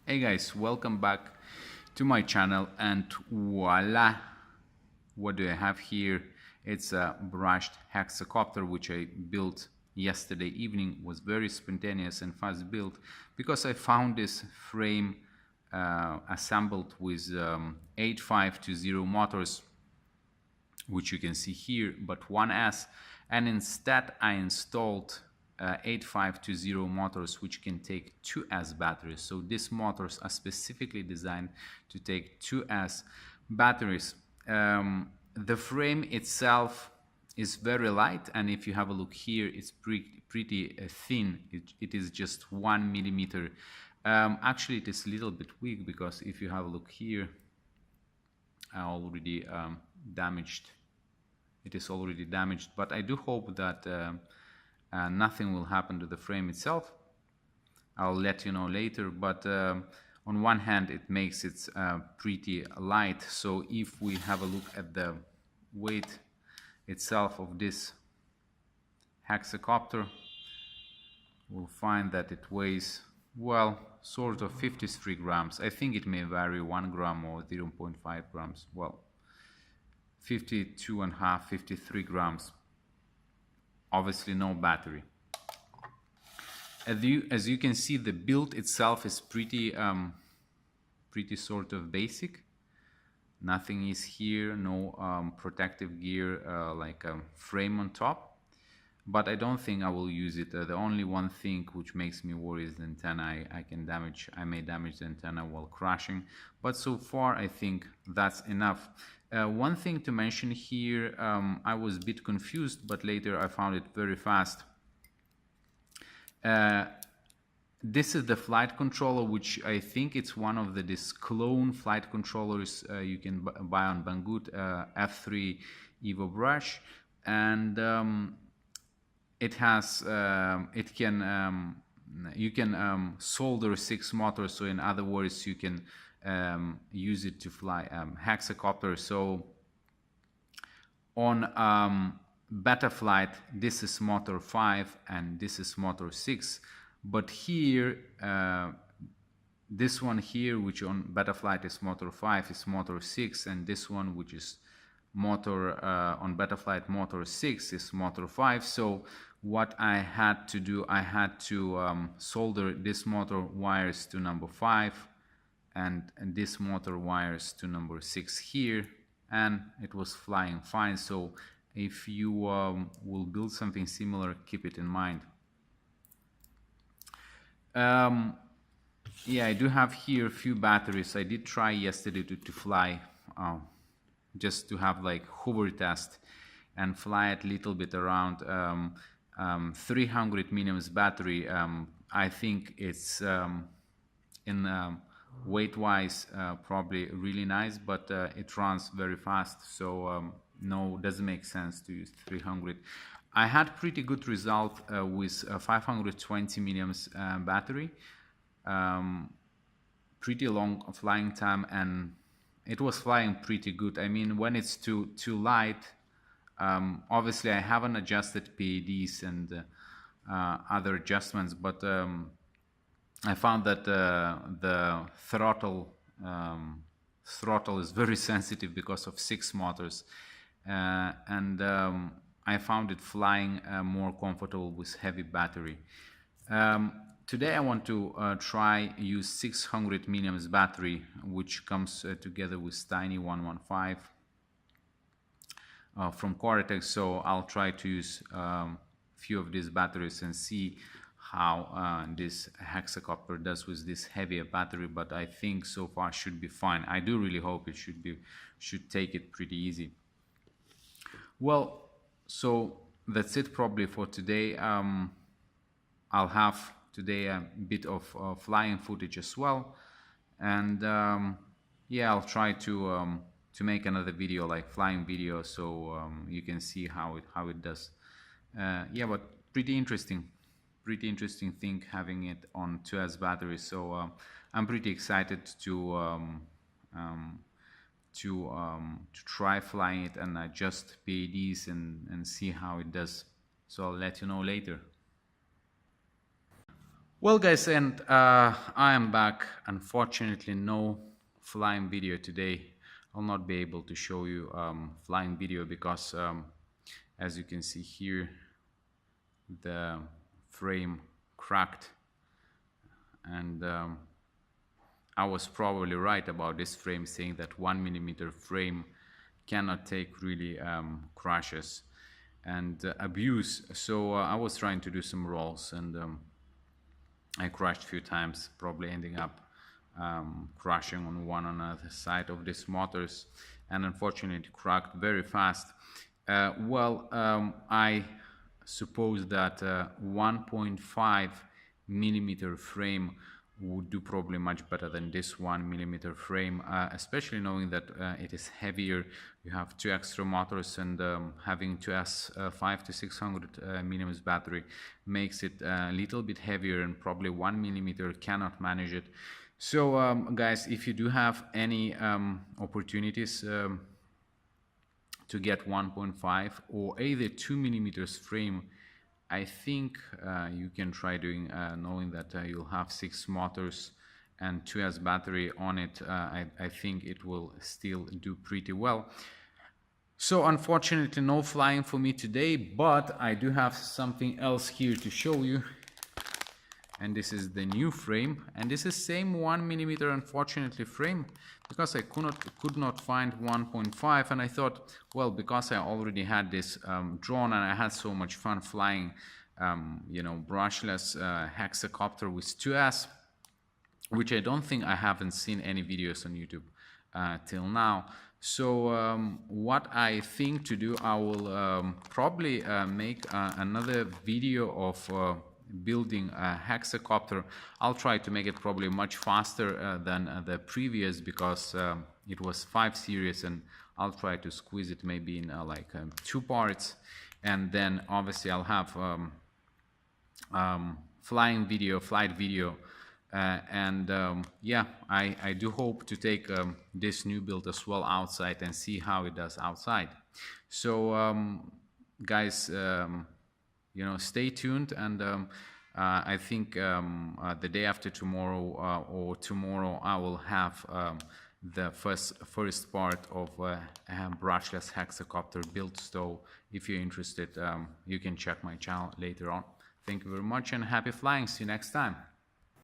Hey guys, welcome back to my channel, and voila, what do I have here? It's a brushed hexacopter which I built yesterday evening. Was very spontaneous and fast built because I found this frame assembled with 8520 motors, which you can see here, but 1S, and instead I installed 8520 motors which can take 2S batteries. So these motors are specifically designed to take 2S batteries. The frame itself is very light, and if you have a look here, it's pretty thin. It is just 1 millimeter. Actually, it is a little bit weak because if you have a look here, I already damaged. It is already damaged, but I do hope that nothing will happen to the frame itself. I'll let you know later, but on one hand it makes it pretty light. So if we have a look at the weight itself of this hexacopter, we'll find that it weighs, well, sort of 53 grams. I think it may vary 1 gram or 0.5 grams. Well, 52.5, 53 grams. Obviously no battery. As you can see, the build itself is pretty sort of basic. Nothing is here, no protective gear like a frame on top. But I don't think I will use it. The only one thing which makes me worry is the antenna. I may damage the antenna while crashing. But so far I think that's enough. One thing to mention here, I was a bit confused, but later I found it very fast. This is the flight controller, which I think it's one of this clone flight controllers you can buy on Banggood, F3 Evo brush, and it has you can solder 6 motors. So in other words, you can use it to fly hexacopter. So on beta flight, this is motor 5 and this is motor 6, but here this one here, which on beta flight is motor 5, is motor 6, and this one, which is motor on beta flight motor 6, is motor 5. So what I had to do, I had to solder this motor wires to number 5 and this motor wires to number 6 here, and it was flying fine. So if you will build something similar, keep it in mind. Yeah, I do have here a few batteries. I did try yesterday to fly, just to have like hover test and fly it a little bit around 300 milliamps battery. I think it's in weight wise probably really nice, but it runs very fast, so no, doesn't make sense to use 300. I had pretty good result with 520 milliamps battery, pretty long flying time, and it was flying pretty good. I mean, when it's too light, obviously I haven't adjusted PADs and other adjustments, but I found that the throttle is very sensitive because of 6 motors, and I found it flying more comfortable with heavy battery. Today I want to try use 600 milliamps battery, which comes together with Tiny 115 from Cortex. So I'll try to use a few of these batteries and see how this hexacopter does with this heavier battery, but I think so far should be fine. I do really hope it should take it pretty easy. Well, so that's it probably for today. I'll have today a bit of flying footage as well, and yeah, I'll try to make another video, like flying video, so you can see how it does. Yeah, but pretty interesting thing having it on 2S batteries. So I'm pretty excited to try flying it and adjust PADs and see how it does. So I'll let you know later. Well, guys, and I am back. Unfortunately, no flying video today. I'll not be able to show you flying video because, as you can see here, the frame cracked, and I was probably right about this frame, saying that 1mm frame cannot take really crashes and abuse. So I was trying to do some rolls, and I crashed a few times, probably ending up crashing on one another side of these motors, and unfortunately it cracked very fast. I suppose that 1.5mm frame would do probably much better than this 1mm frame, especially knowing that it is heavier. You have two extra motors, and having 5 to 600 milliamps battery makes it a little bit heavier, and probably 1mm cannot manage it. So guys, if you do have any opportunities to get 1.5 or either 2mm frame, I think you can try doing, knowing that you'll have 6 motors and 2S battery on it. I think it will still do pretty well. So unfortunately no flying for me today, but I do have something else here to show you. And this is the new frame, and this is same 1mm unfortunately frame, because I could not find 1.5, and I thought, well, because I already had this drawn and I had so much fun flying brushless hexacopter with 2S, which I don't think I haven't seen any videos on YouTube till now. So what I think to do, I will probably make another video of building a hexacopter. I'll try to make it probably much faster than the previous, because it was 5 series, and I'll try to squeeze it maybe in 2 parts, and then obviously I'll have flight video, yeah, I do hope to take this new build as well outside and see how it does outside. So guys, stay tuned, and I think the day after tomorrow or tomorrow I will have the first part of brushless hexacopter build. So if you're interested, you can check my channel later on. Thank you very much, and happy flying. See you next time.